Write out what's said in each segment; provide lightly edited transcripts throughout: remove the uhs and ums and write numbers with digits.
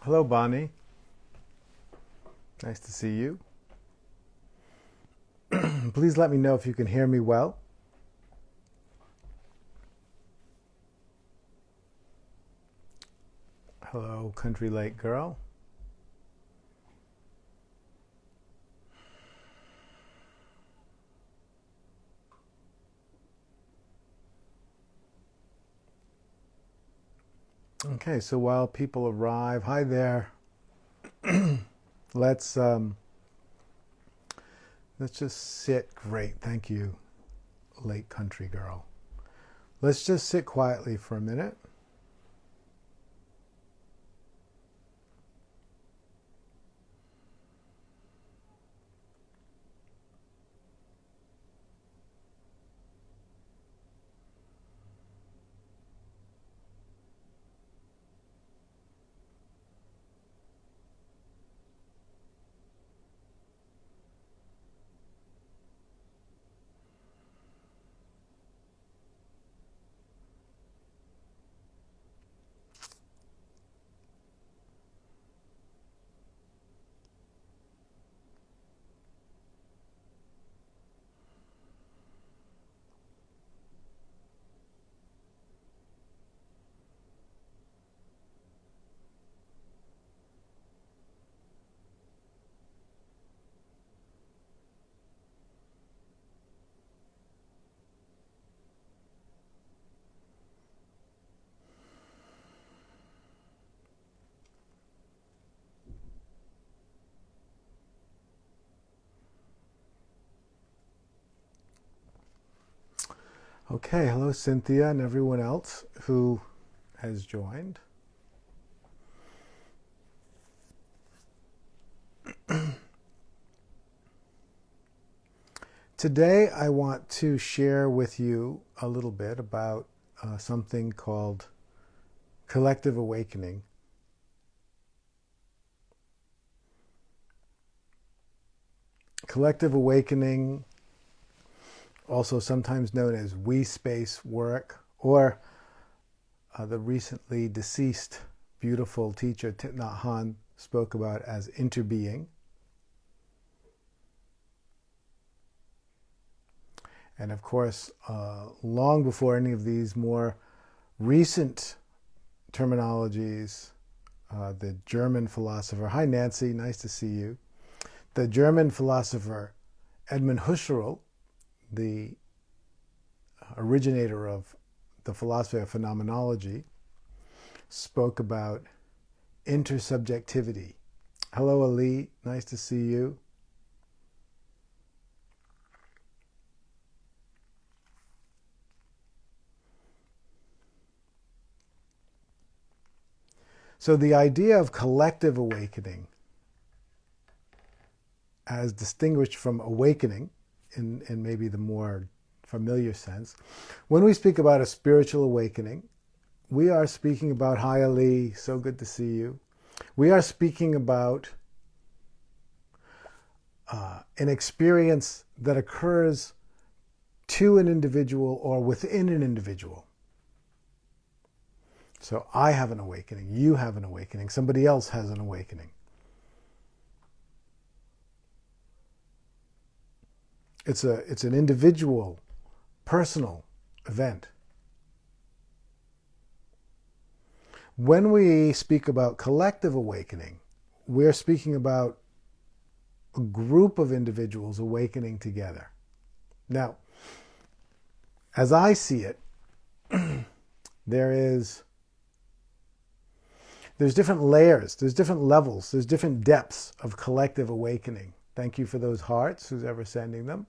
Hello, Bonnie. Nice to see you. Please let me know if you can hear me well. Hello, Country Lake Girl. Okay, so while people arrive, hi there. let's let's just sit. Great, thank you, Lake Country Girl. Let's just sit quietly for a minute. Okay, hello Cynthia and everyone else who has joined. Today I want to share with you a little bit about something called collective awakening. Collective awakening, also sometimes known as we-space work, or the recently deceased beautiful teacher Thich Nhat Hanh spoke about as interbeing. And of course, long before any of these more recent terminologies, the German philosopher, hi Nancy, nice to see you. The German philosopher Edmund Husserl, the originator of the philosophy of phenomenology, spoke about intersubjectivity. Hello Ali, nice to see you. So the idea of collective awakening, as distinguished from awakening in maybe the more familiar sense, when we speak about a spiritual awakening, we are speaking about, hi Ali, so good to see you. We are speaking about an experience that occurs to an individual or within an individual. So I have an awakening, you have an awakening, somebody else has an awakening. It's an individual, personal event. When we speak about collective awakening, we're speaking about a group of individuals awakening together. Now, as I see it, there's different layers, there's different levels, there's different depths of collective awakening. Thank you for those hearts, who's ever sending them.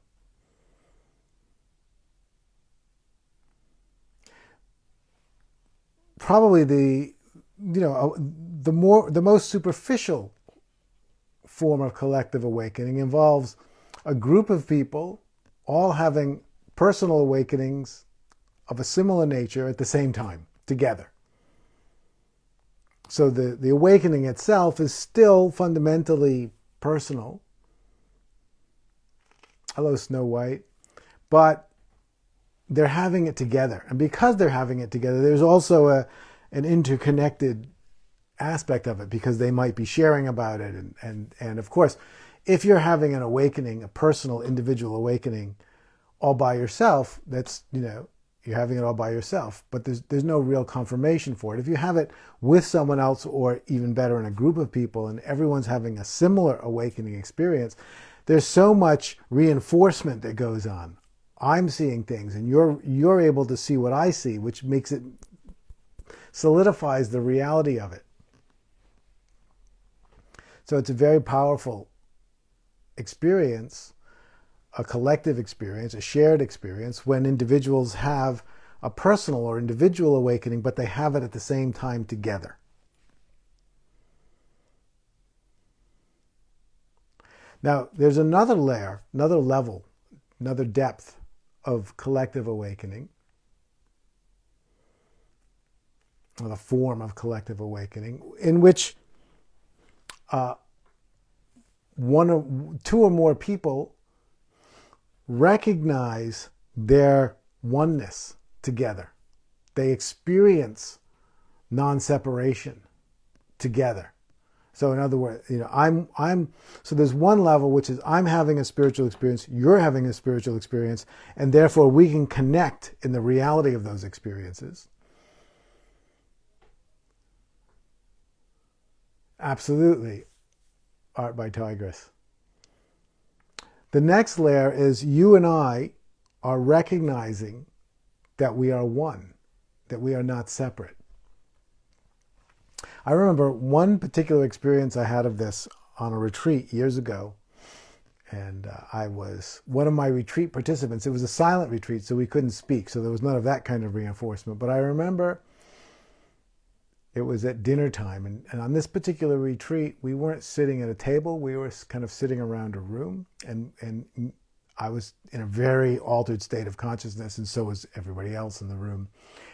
Probably the most superficial form of collective awakening involves a group of people all having personal awakenings of a similar nature at the same time, together. So the awakening itself is still fundamentally personal. Hello, Snow White. But they're having it together. And because they're having it together, there's also an interconnected aspect of it because they might be sharing about it. And of course, if you're having an awakening, a personal, individual awakening all by yourself, that's, you're having it all by yourself, but there's no real confirmation for it. If you have it with someone else, or even better, in a group of people, and everyone's having a similar awakening experience, there's so much reinforcement that goes on. I'm seeing things, and you're able to see what I see, which makes it, solidifies the reality of it. So it's a very powerful experience, a collective experience, a shared experience, when individuals have a personal or individual awakening, but they have it at the same time together. Now, there's another layer, another level, another depth of collective awakening, or the form of collective awakening, in which two or more people recognize their oneness together. They experience non-separation together. So in other words, so there's one level, which is I'm having a spiritual experience, you're having a spiritual experience, and therefore we can connect in the reality of those experiences. Absolutely. Art by Tigress. The next layer is you and I are recognizing that we are one, that we are not separate. I remember one particular experience I had of this on a retreat years ago, and I was one of my retreat participants. It was a silent retreat, so we couldn't speak, so there was none of that kind of reinforcement. But I remember it was at dinner time, and on this particular retreat, we weren't sitting at a table, we were kind of sitting around a room, and I was in a very altered state of consciousness, and so was everybody else in the room.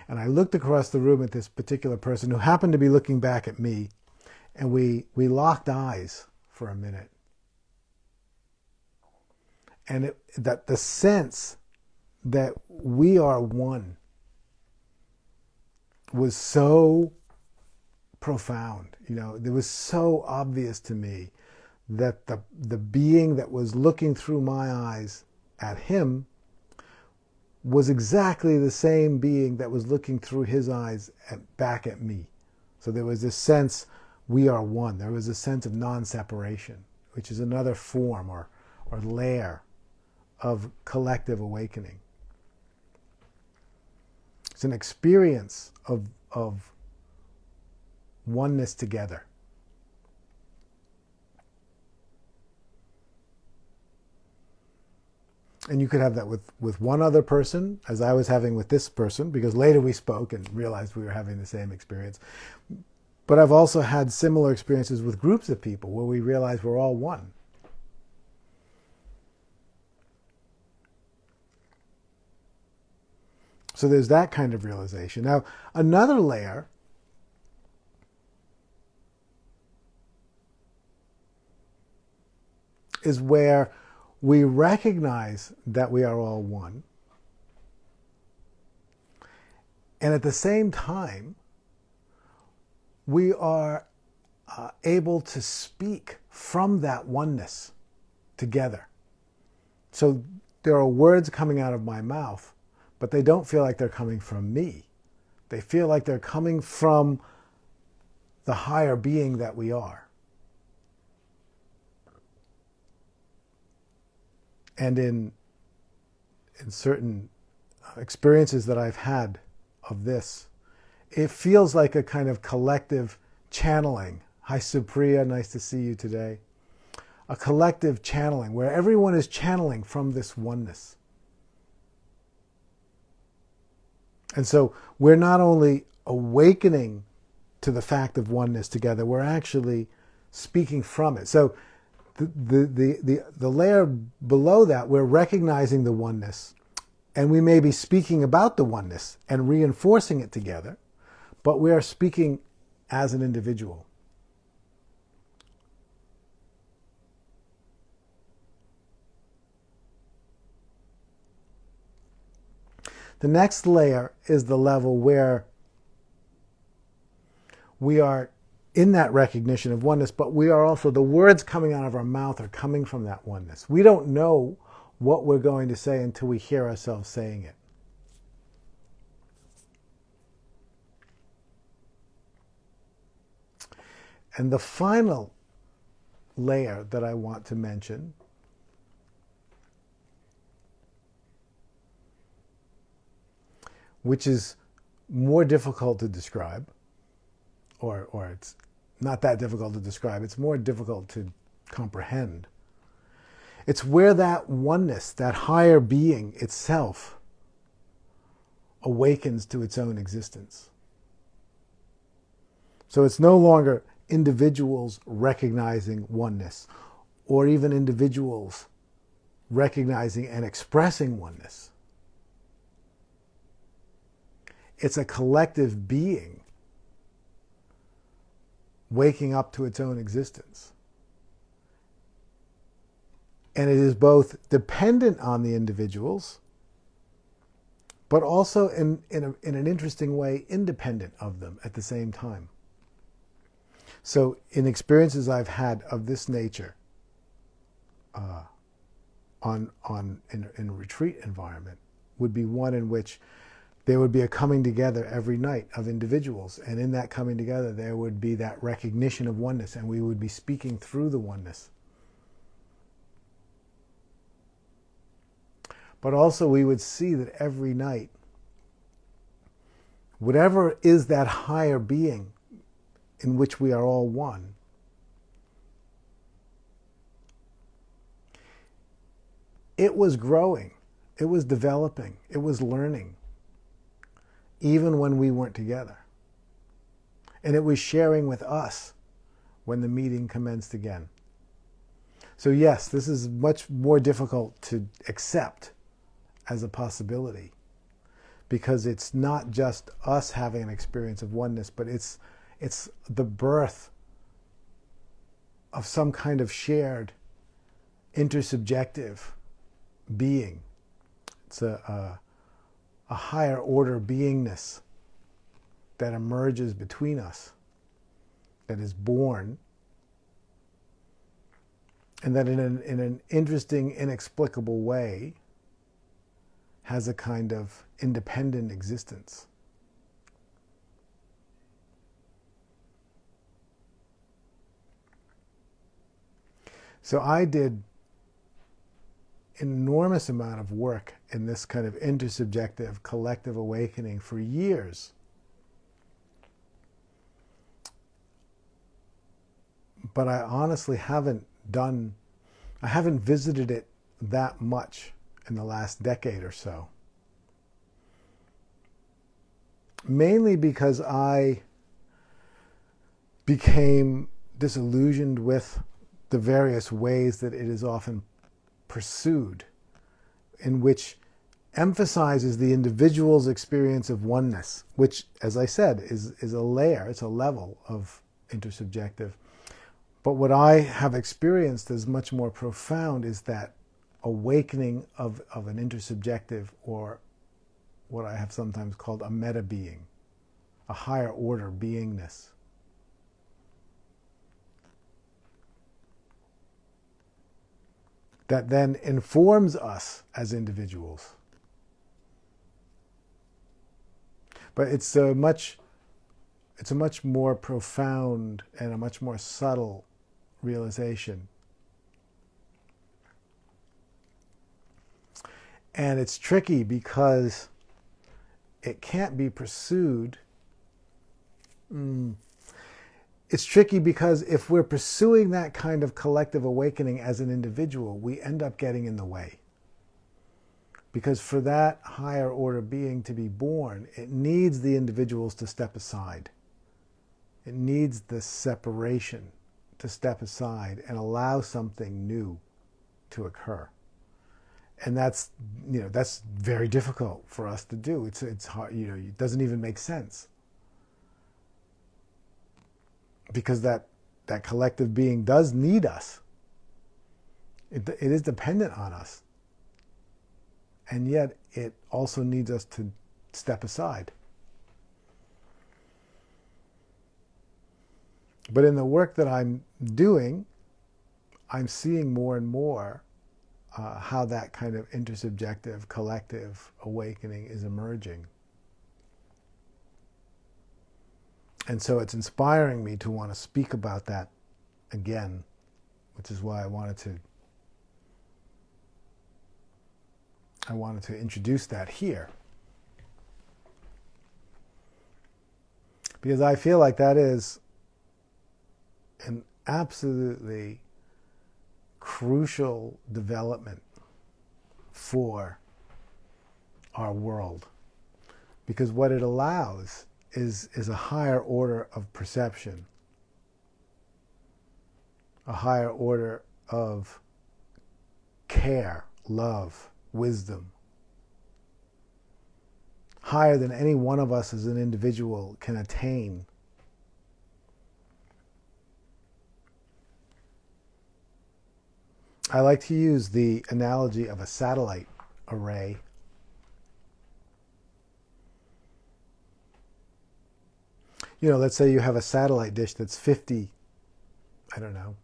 And I looked across the room at this particular person who happened to be looking back at me, and we locked eyes for a minute. And that the sense that we are one was so profound. It was so obvious to me that the being that was looking through my eyes at him was exactly the same being that was looking through his eyes back at me. So there was this sense we are one. There was a sense of non-separation, which is another form or layer of collective awakening. It's an experience of oneness together. And you could have that with one other person, as I was having with this person, because later we spoke and realized we were having the same experience. But I've also had similar experiences with groups of people where we realize we're all one. So there's that kind of realization. Now, another layer is where we recognize that we are all one, and at the same time, we are able to speak from that oneness together. So there are words coming out of my mouth, but they don't feel like they're coming from me. They feel like they're coming from the higher being that we are. And in certain experiences that I've had of this, it feels like a kind of collective channeling. Hi, Supriya, nice to see you today. A collective channeling where everyone is channeling from this oneness. And so we're not only awakening to the fact of oneness together, we're actually speaking from it. So the layer below that, we're recognizing the oneness, and we may be speaking about the oneness and reinforcing it together, but we are speaking as an individual. The next layer is the level where we are in that recognition of oneness, but we are also, the words coming out of our mouth are coming from that oneness. We don't know what we're going to say until we hear ourselves saying it. And the final layer that I want to mention which is more difficult to describe, or it's not that difficult to describe, it's more difficult to comprehend. It's where that oneness, that higher being itself, awakens to its own existence. So it's no longer individuals recognizing oneness, or even individuals recognizing and expressing oneness. It's a collective being waking up to its own existence. And it is both dependent on the individuals, but also in an interesting way, independent of them at the same time. So in experiences I've had of this nature, in a retreat environment, would be one in which there would be a coming together every night of individuals. And in that coming together, there would be that recognition of oneness, and we would be speaking through the oneness. But also we would see that every night, whatever is that higher being in which we are all one, it was growing, it was developing, it was learning, even when we weren't together. And it was sharing with us when the meeting commenced again. So yes, this is much more difficult to accept as a possibility, because it's not just us having an experience of oneness, but it's the birth of some kind of shared intersubjective being. It's a higher order beingness that emerges between us, that is born, and that in an interesting, inexplicable way has a kind of independent existence. So I did an enormous amount of work in this kind of intersubjective collective awakening for years. But I honestly haven't visited it that much in the last decade or so. Mainly because I became disillusioned with the various ways that it is often pursued, in which emphasizes the individual's experience of oneness, which, as I said, is a layer, it's a level of intersubjective. But what I have experienced as much more profound is that awakening of an intersubjective, or what I have sometimes called a meta-being, a higher order beingness. That then informs us as individuals. But it's a much more profound and a much more subtle realization. And it's tricky because it can't be pursued. It's tricky because if we're pursuing that kind of collective awakening as an individual, we end up getting in the way. Because for that higher order being to be born, it needs the individuals to step aside. It needs the separation to step aside and allow something new to occur. And that's very difficult for us to do. It's hard, it doesn't even make sense. Because that collective being does need us. It is dependent on us. And yet it also needs us to step aside. But in the work that I'm doing, I'm seeing more and more how that kind of intersubjective, collective awakening is emerging. And so it's inspiring me to want to speak about that again, which is why I wanted to introduce that here. Because I feel like that is an absolutely crucial development for our world. Because what it allows is a higher order of perception, a higher order of care, love, wisdom, higher than any one of us as an individual can attain. I like to use the analogy of a satellite array. You know, let's say you have a satellite dish that's 50, I don't know,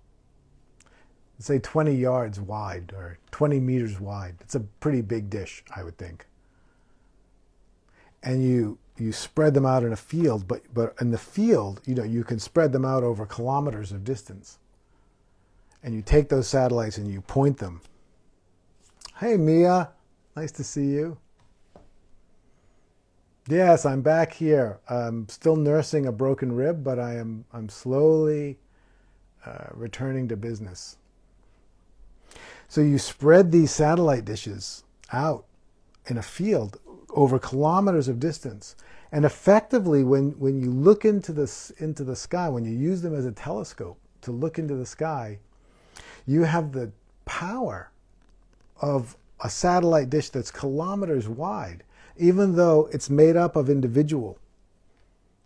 let's say 20 yards wide or 20 meters wide. It's a pretty big dish, I would think. And you spread them out in a field, but in the field, you know, you can spread them out over kilometers of distance. And you take those satellites and you point them. Hey, Mia, nice to see you. Yes, I'm back here. I'm still nursing a broken rib, but I'm slowly returning to business. So you spread these satellite dishes out in a field over kilometers of distance. And effectively, when you look into the sky, when you use them as a telescope to look into the sky, you have the power of a satellite dish that's kilometers wide, even though it's made up of individual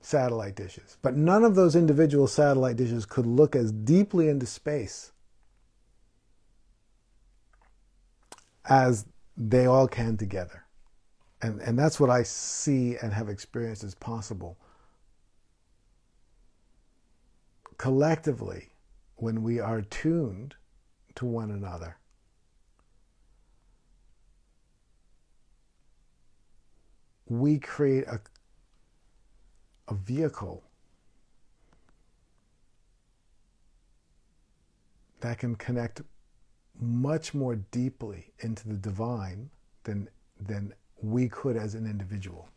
satellite dishes. But none of those individual satellite dishes could look as deeply into space as they all can together. And that's what I see and have experienced as possible. Collectively, when we are tuned to one another, we create a vehicle that can connect much more deeply into the divine than we could as an individual.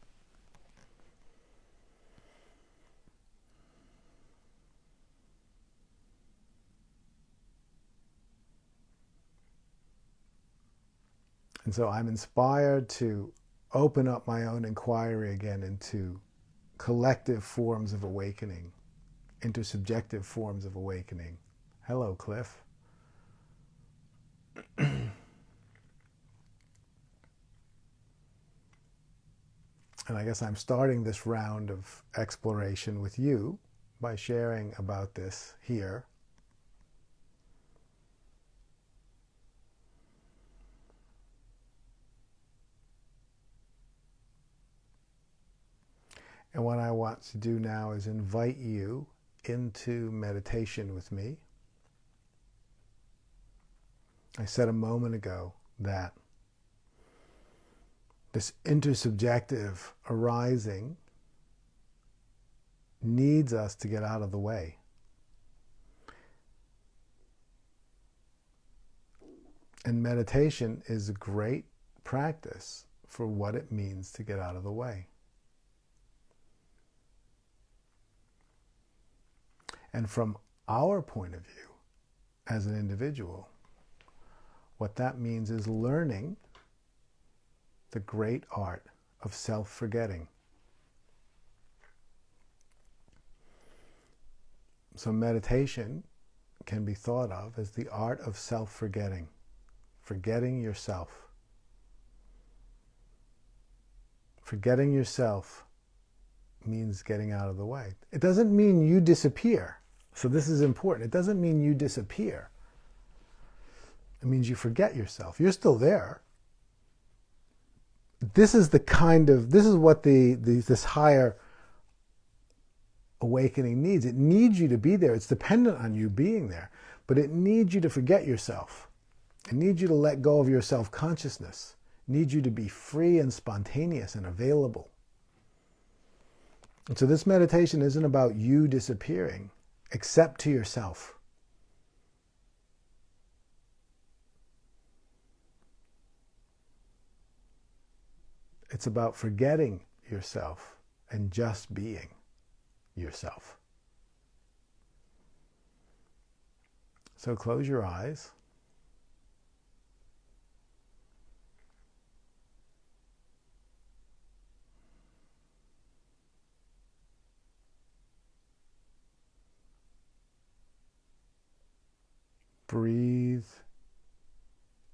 And so I'm inspired to open up my own inquiry again into collective forms of awakening, intersubjective forms of awakening. Hello, Cliff. And I guess I'm starting this round of exploration with you by sharing about this here. And what I want to do now is invite you into meditation with me. I said a moment ago that this intersubjective arising needs us to get out of the way. And meditation is a great practice for what it means to get out of the way. And from our point of view, as an individual, what that means is learning the great art of self-forgetting. So meditation can be thought of as the art of self-forgetting, forgetting yourself. Forgetting yourself means getting out of the way. It doesn't mean you disappear. So this is important. It doesn't mean you disappear. It means you forget yourself. You're still there. This is what this higher awakening needs. It needs you to be there. It's dependent on you being there. But it needs you to forget yourself. It needs you to let go of your self-consciousness. It needs you to be free and spontaneous and available. And so this meditation isn't about you disappearing, except to yourself. It's about forgetting yourself and just being yourself. So close your eyes. Breathe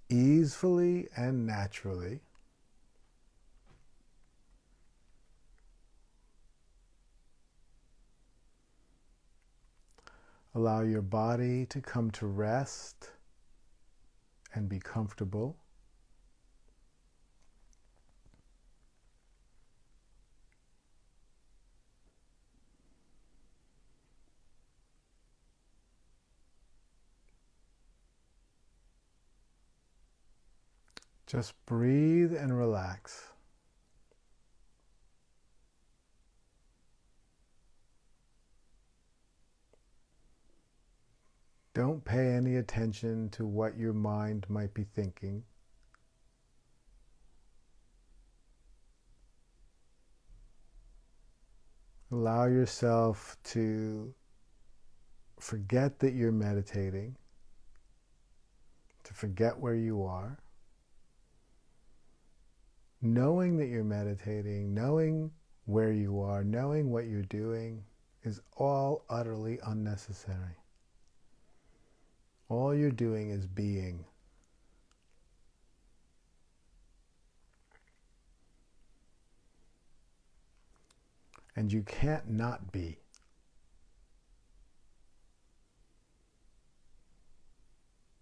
easily and naturally. Allow your body to come to rest and be comfortable. Just breathe and relax. Don't pay any attention to what your mind might be thinking. Allow yourself to forget that you're meditating, to forget where you are. Knowing that you're meditating, knowing where you are, knowing what you're doing is all utterly unnecessary. All you're doing is being. And you can't not be.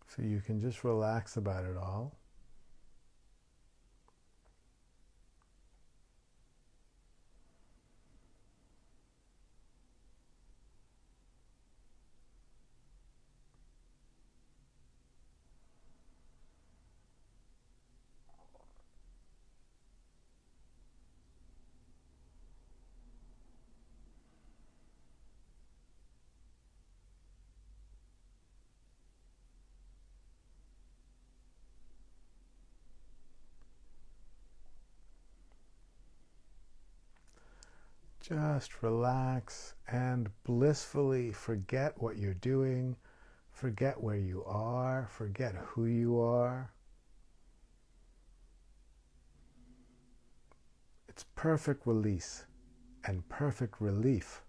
So you can just relax about it all. Just relax and blissfully forget what you're doing, forget where you are, forget who you are. It's perfect release and perfect relief.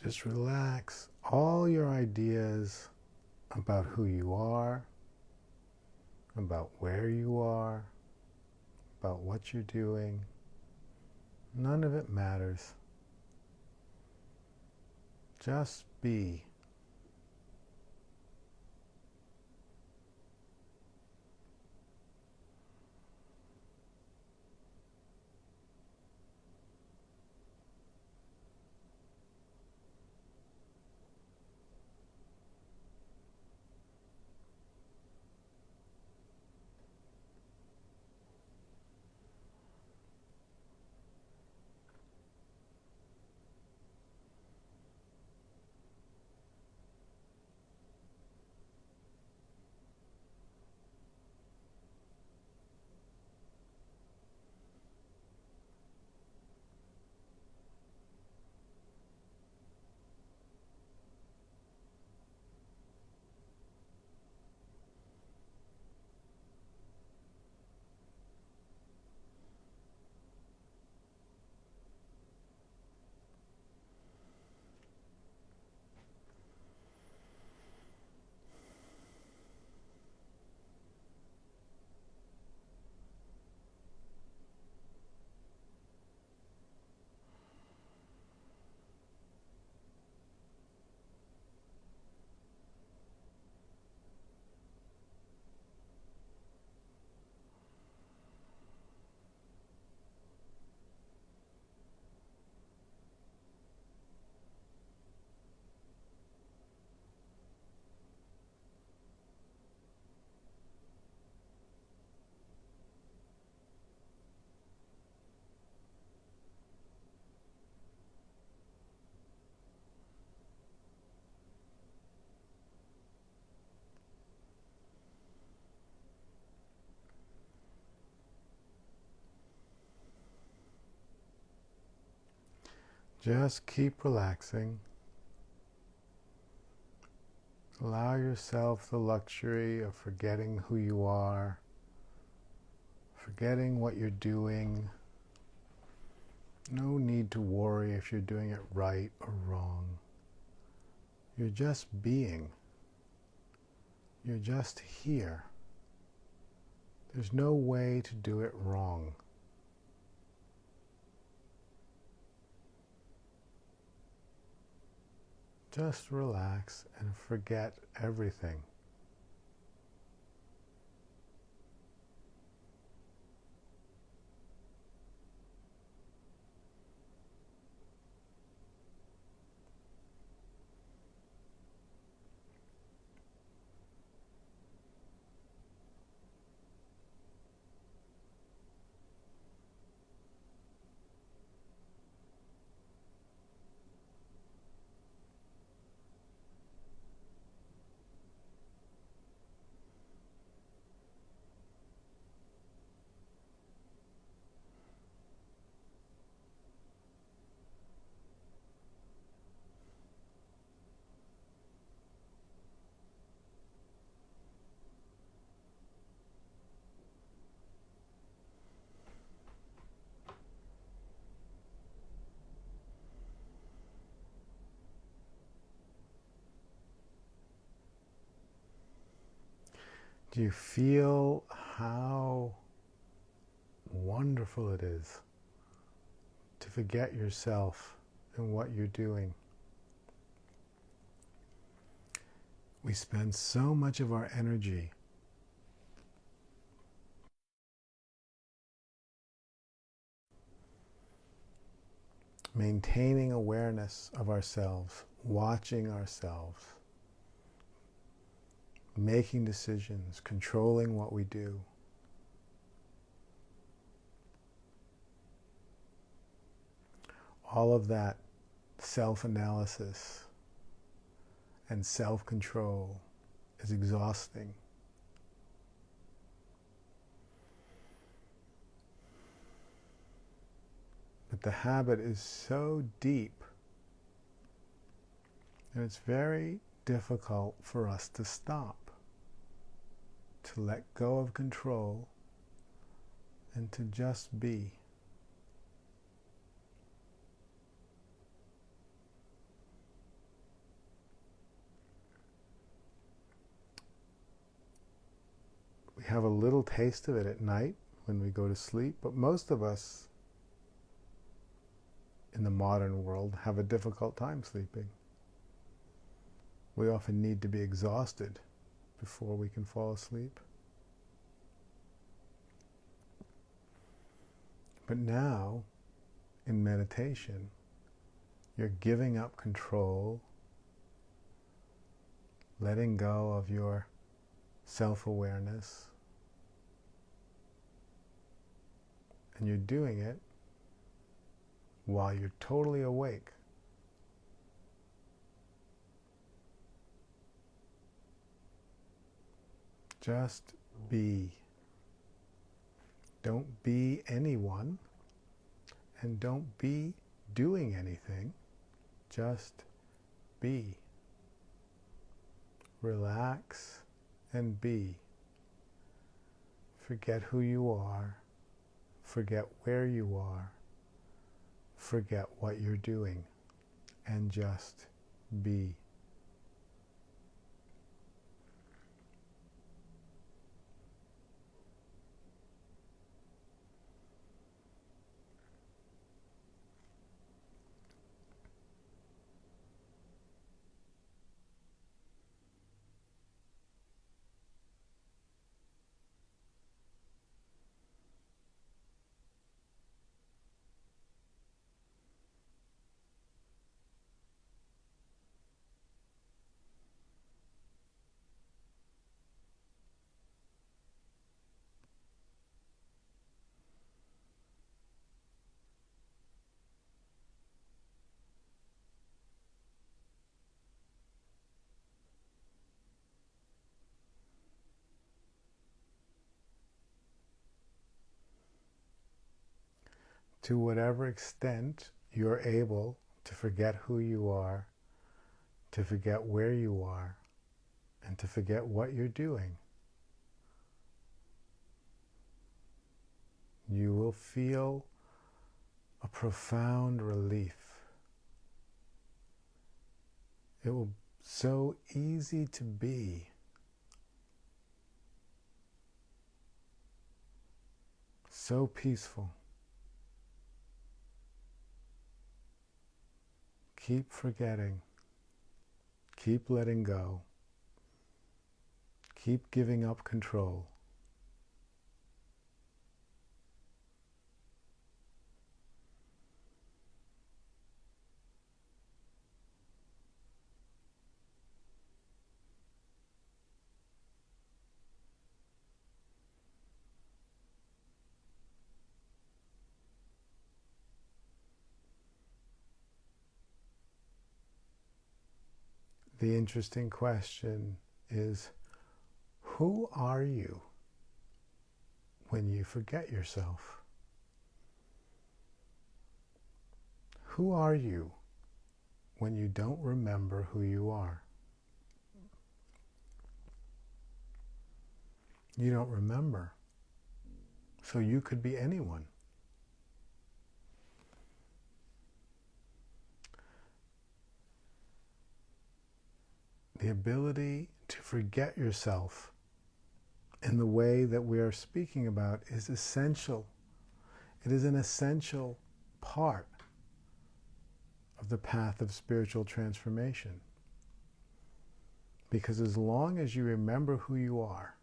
Just relax all your ideas about who you are, about where you are, about what you're doing. None of it matters. Just be. Just keep relaxing. Allow yourself the luxury of forgetting who you are, forgetting what you're doing. No need to worry if you're doing it right or wrong. You're just being. You're just here. There's no way to do it wrong. Just relax and forget everything. Do you feel how wonderful it is to forget yourself and what you're doing? We spend so much of our energy maintaining awareness of ourselves, watching ourselves, making decisions, controlling what we do. All of that self-analysis and self-control is exhausting. But the habit is so deep that it's very difficult for us to stop, to let go of control and to just be. We have a little taste of it at night when we go to sleep, but most of us in the modern world have a difficult time sleeping. We often need to be exhausted before we can fall asleep. But now, in meditation, you're giving up control, letting go of your self-awareness, and you're doing it while you're totally awake. Just be. Don't be anyone, and don't be doing anything. Just be. Relax and be. Forget who you are. Forget where you are. Forget what you're doing, and just be. To whatever extent you're able to forget who you are, to forget where you are, and to forget what you're doing, you will feel a profound relief. It will be so easy to be, so peaceful. Keep forgetting. Keep letting go. Keep giving up control. The interesting question is, who are you when you forget yourself? Who are you when you don't remember who you are? You don't remember, so you could be anyone. The ability to forget yourself in the way that we are speaking about is essential. It is an essential part of the path of spiritual transformation. Because as long as you remember who you are,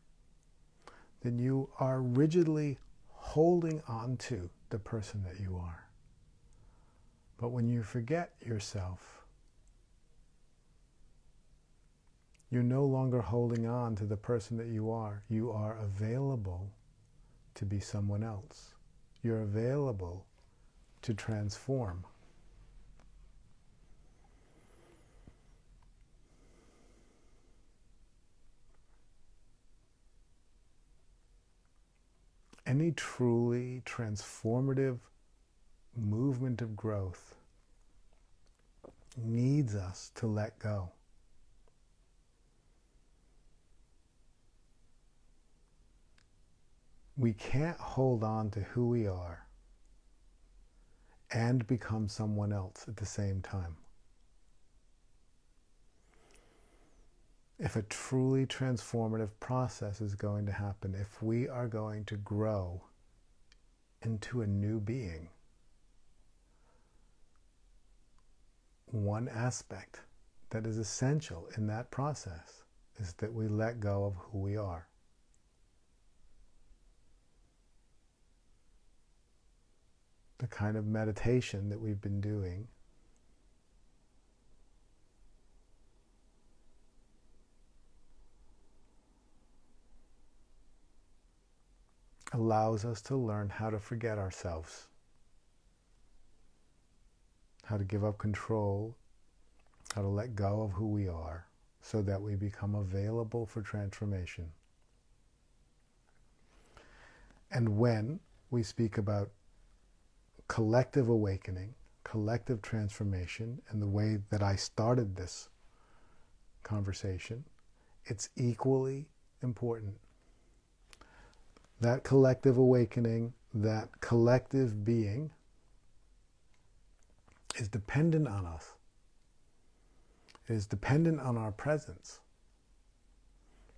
then you are rigidly holding on to the person that you are. But when you forget yourself, you're no longer holding on to the person that you are. You are available to be someone else. You're available to transform. Any truly transformative movement of growth needs us to let go. We can't hold on to who we are and become someone else at the same time. If a truly transformative process is going to happen, if we are going to grow into a new being, one aspect that is essential in that process is that we let go of who we are. The kind of meditation that we've been doing allows us to learn how to forget ourselves, how to give up control, how to let go of who we are, so that we become available for transformation. And when we speak about collective awakening, collective transformation, and the way that I started this conversation, it's equally important. That collective awakening, that collective being, is dependent on us. It is dependent on our presence.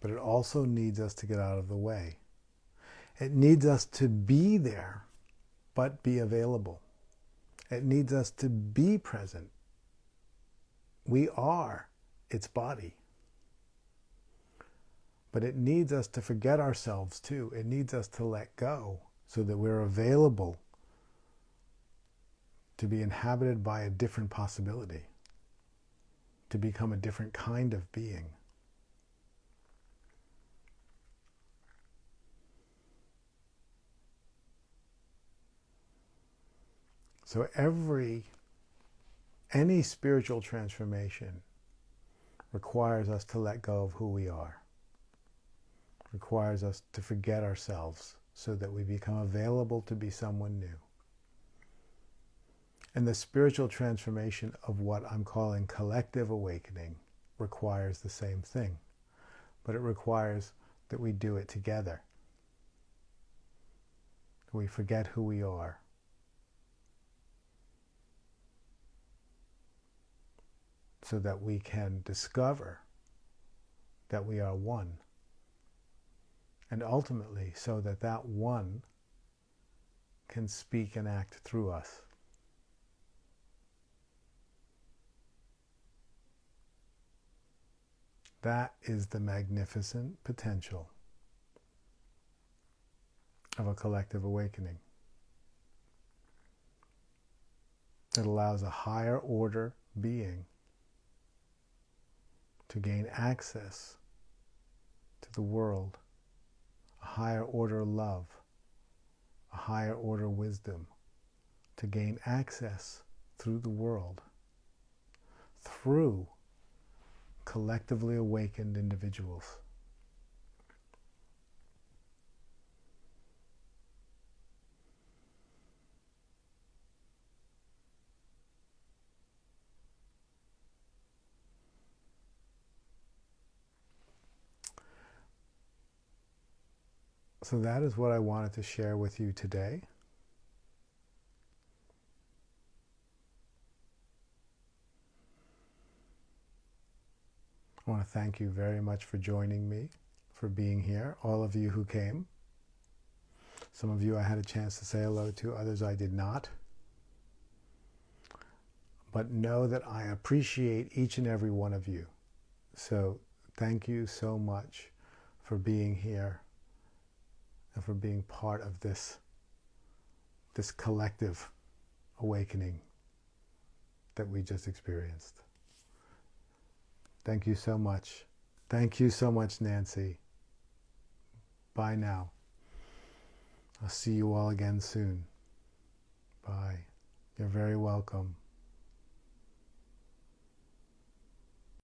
But it also needs us to get out of the way. It needs us to be there, but be available. It needs us to be present. We are its body. But it needs us to forget ourselves too. It needs us to let go so that we're available to be inhabited by a different possibility, to become a different kind of being. So any spiritual transformation requires us to let go of who we are, requires us to forget ourselves so that we become available to be someone new. And the spiritual transformation of what I'm calling collective awakening requires the same thing, but it requires that we do it together. We forget who we are. So that we can discover that we are one. And ultimately, so that that one can speak and act through us. That is the magnificent potential of a collective awakening. It allows a higher order being to gain access to the world, a higher order love, a higher order wisdom, to gain access through the world, through collectively awakened individuals. So that is what I wanted to share with you today. I want to thank you very much for joining me, for being here, all of you who came. Some of you I had a chance to say hello to, others I did not. But know that I appreciate each and every one of you. So thank you so much for being here and for being part of this collective awakening that we just experienced. Thank you so much. Thank you so much, Nancy. Bye now. I'll see you all again soon. Bye. You're very welcome.